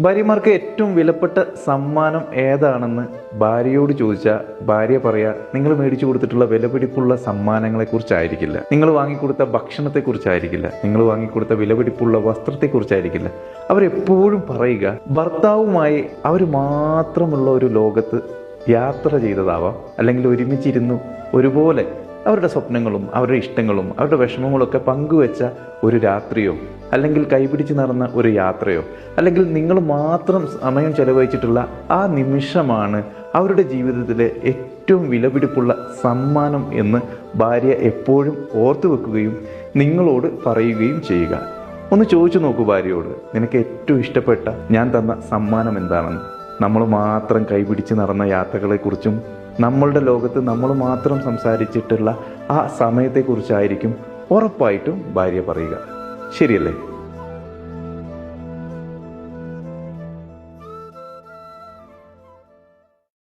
ഭാര്യമാർക്ക് ഏറ്റവും വിലപ്പെട്ട സമ്മാനം ഏതാണെന്ന് ഭാര്യയോട് ചോദിച്ചാൽ ഭാര്യ പറയാ, നിങ്ങൾ മേടിച്ചു കൊടുത്തിട്ടുള്ള വിലപിടിപ്പുള്ള സമ്മാനങ്ങളെക്കുറിച്ചായിരിക്കില്ല, നിങ്ങൾ വാങ്ങിക്കൊടുത്ത ഭക്ഷണത്തെക്കുറിച്ചായിരിക്കില്ല, നിങ്ങൾ വാങ്ങിക്കൊടുത്ത വിലപിടിപ്പുള്ള വസ്ത്രത്തെക്കുറിച്ചായിരിക്കില്ല. അവരെപ്പോഴും പറയുക ഭർത്താവുമായി അവർ മാത്രമുള്ള ഒരു ലോകത്ത് യാത്ര ചെയ്തതാവാം, അല്ലെങ്കിൽ ഒരുമിച്ചിരുന്നു ഒരുപോലെ അവരുടെ സ്വപ്നങ്ങളും അവരുടെ ഇഷ്ടങ്ങളും അവരുടെ വിഷമങ്ങളൊക്കെ പങ്കുവെച്ച ഒരു രാത്രിയോ, അല്ലെങ്കിൽ കൈപിടിച്ച് നടന്ന ഒരു യാത്രയോ, അല്ലെങ്കിൽ നിങ്ങൾ മാത്രം സമയം ചെലവഴിച്ചിട്ടുള്ള ആ നിമിഷമാണ് അവരുടെ ജീവിതത്തിലെ ഏറ്റവും വിലപിടിപ്പുള്ള സമ്മാനം എന്ന് ഭാര്യ എപ്പോഴും ഓർത്തു വെക്കുകയും നിങ്ങളോട് പറയുകയും ചെയ്യുക. ഒന്ന് ചോദിച്ചു നോക്കൂ ഭാര്യയോട്, നിനക്ക് ഏറ്റവും ഇഷ്ടപ്പെട്ട ഞാൻ തന്ന സമ്മാനം എന്താണെന്ന്. നമ്മൾ മാത്രം കൈപിടിച്ച് നടന്ന യാത്രകളെക്കുറിച്ചും നമ്മളുടെ ലോകത്ത് നമ്മൾ മാത്രം സംസാരിച്ചിട്ടുള്ള ആ സമയത്തെക്കുറിച്ചായിരിക്കും ഉറപ്പായിട്ടും ഭാര്യ പറയുക. ശരിയല്ലേ?